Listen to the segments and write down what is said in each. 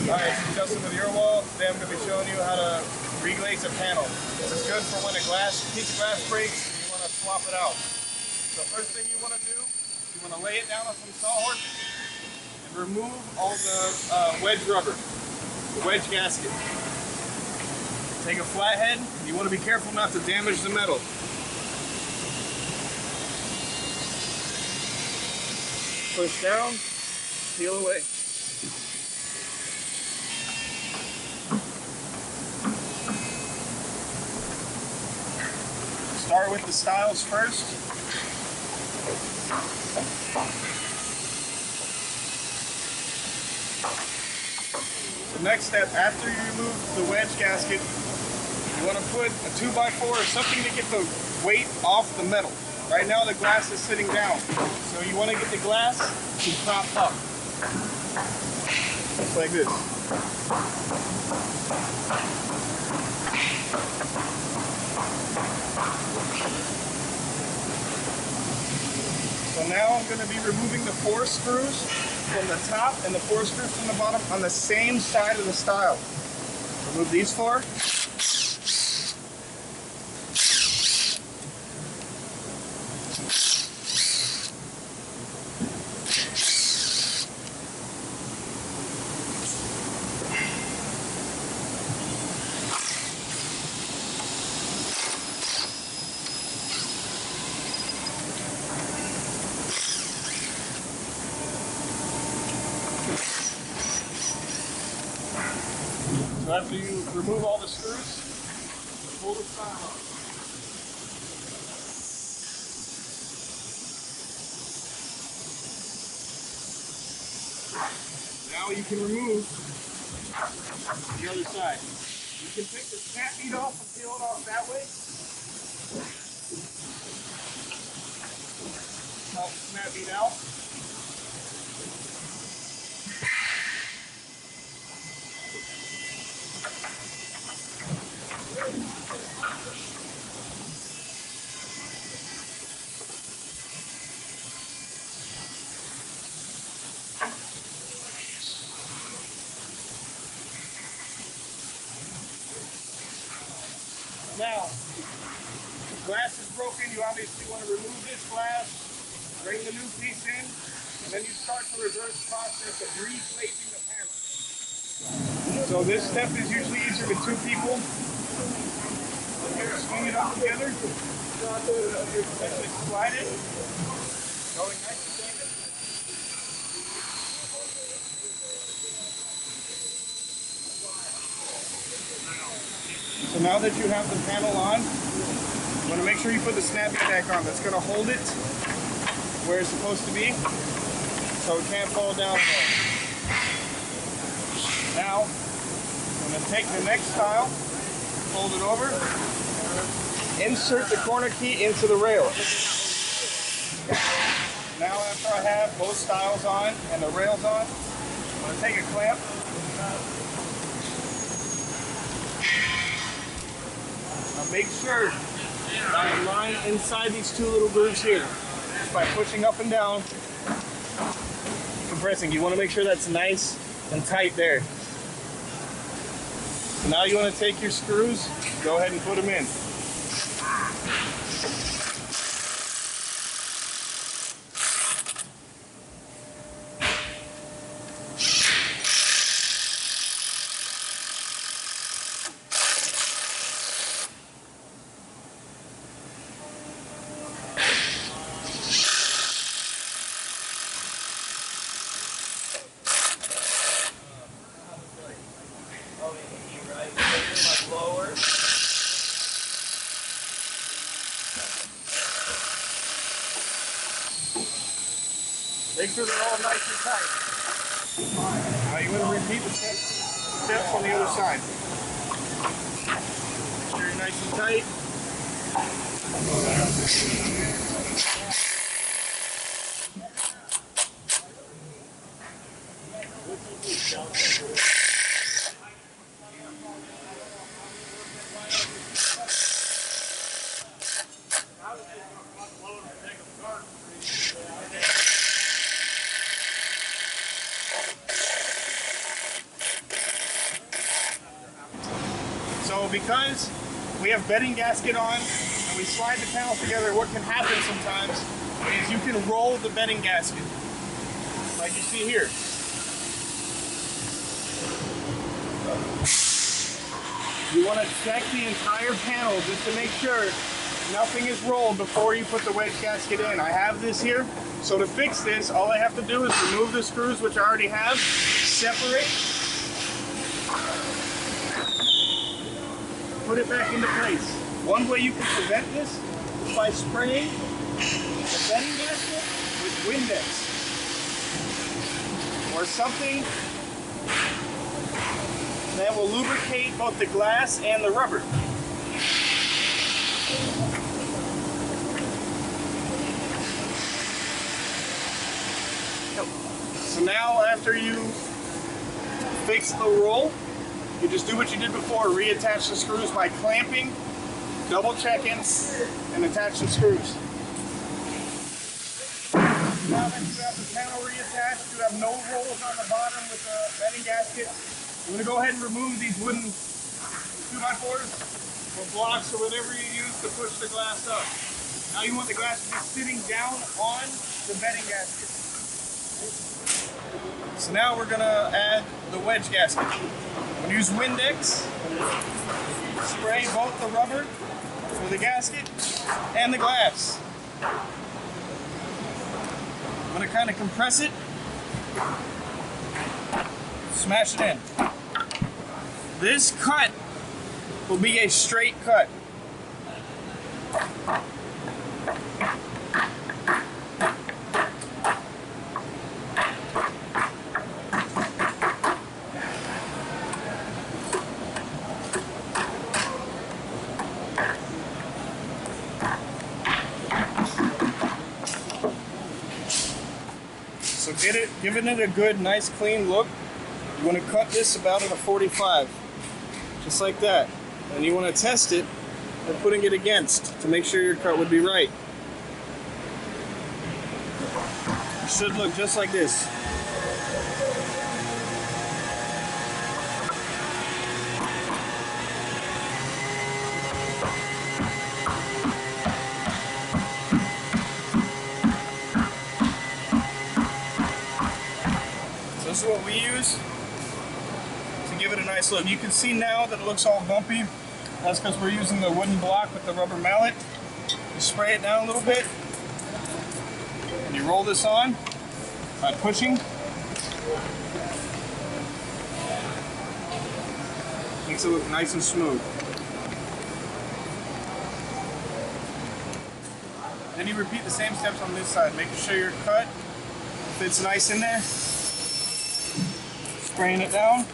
Alright, so Justin with your wall. Today I'm going to be showing you how to reglaze a panel. This is good for when a piece of glass breaks and you want to swap it out. The first thing you want to do, you want to lay it down on some sawhorse and remove all the wedge rubber, the wedge gasket. Take a flathead, you want to be careful not to damage the metal. Push down, peel away. Start with the stiles first. The next step, after you remove the wedge gasket, you want to put a 2x4 or something to get the weight off the metal. Right now the glass is sitting down, so you want to get the glass to prop up. Just like this. So now I'm going to be removing the 4 screws from the top and the 4 screws from the bottom on the same side of the stile. Remove these 4. So after you remove all the screws, pull the stile up. Now you can remove the other side. You can take the snap bead off and peel it off that way. Help the snap bead out. Now, the glass is broken, you obviously want to remove this glass, bring the new piece in, and then you start the reverse process of replacing the panel. So this step is usually easier with 2 people. Swing it up together, essentially slide it, going nice and even. So now that you have the panel on, you want to make sure you put the snap bead back on. That's going to hold it where it's supposed to be, so it can't fall down there. Now, I'm going to take the next stile, fold it over, insert the corner key into the rail. Now after I have both stiles on and the rails on, I'm going to take a clamp, now make sure that I line inside these 2 little grooves here. Just by pushing up and down, compressing. You want to make sure that's nice and tight there. So now you want to take your screws, go ahead and put them in. Make sure they're all nice and tight. Now you want to repeat the steps on the other side. Make sure you're nice and tight. So because we have bedding gasket on and we slide the panel together, what can happen sometimes is you can roll the bedding gasket, like you see here. You want to check the entire panel just to make sure nothing is rolled before you put the wedge gasket in. I have this here, so to fix this, all I have to do is remove the screws, which I already have, separate, put it back into place. One way you can prevent this is by spraying the bedding gasket with Windex or something that will lubricate both the glass and the rubber. So now after you fix the roll, you just do what you did before, reattach the screws by clamping, double checking, and attach the screws. Now that you have the panel reattached, you have no rolls on the bottom with the bedding gasket. I'm going to go ahead and remove these wooden 2x4s or blocks or whatever you use to push the glass up. Now you want the glass to be sitting down on the bedding gasket. So now we're going to add the wedge gasket. I'm going to use Windex, spray both the rubber for the gasket and the glass. I'm going to kind of compress it, smash it in. This cut will be a straight cut. So giving it a good, nice, clean look, you want to cut this about at a 45, just like that. And you want to test it by putting it against to make sure your cut would be right. It should look just like this. This is what we use to give it a nice look. You can see now that it looks all bumpy. That's because we're using the wooden block with the rubber mallet. You spray it down a little bit, and you roll this on by pushing. Makes it look nice and smooth. Then you repeat the same steps on this side, making sure your cut fits nice in there. Spraying it down.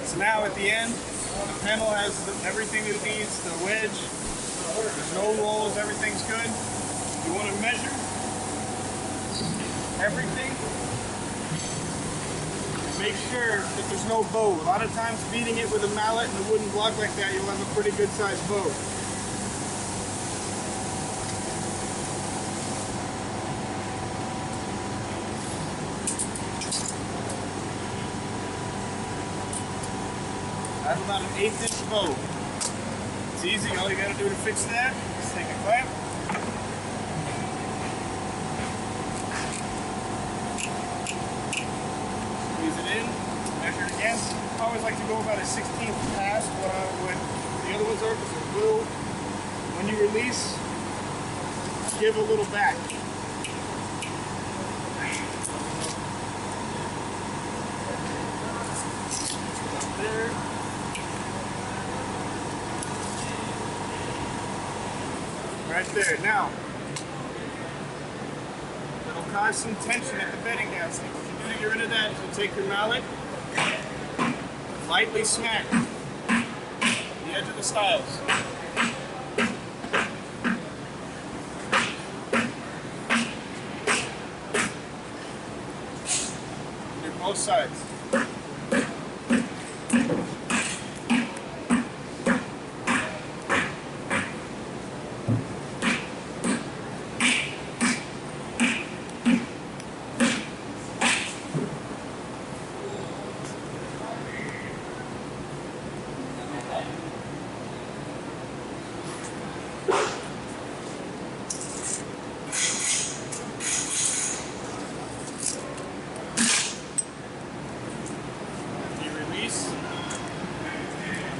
So now at the end, the panel has everything it needs, the wedge, there's no rolls, everything's good. You want to measure everything. Make sure that there's no bow. A lot of times beating it with a mallet and a wooden block like that, you'll have a pretty good sized bow. I have about an 1/8 inch bow. It's easy, all you gotta do to fix that is take a clamp, squeeze it in, measure it again. I always like to go about a 1/16 past what the other ones are, because it will, when you release, give a little back. There. Right there. Now, it'll cause some tension at the bedding gasket. What you do to get rid of that is you take your mallet, lightly smack the edge of the stiles. Do both sides.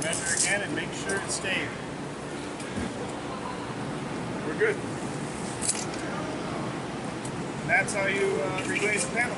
Measure again and make sure it's staying. We're good. And that's how you reglaze the panel.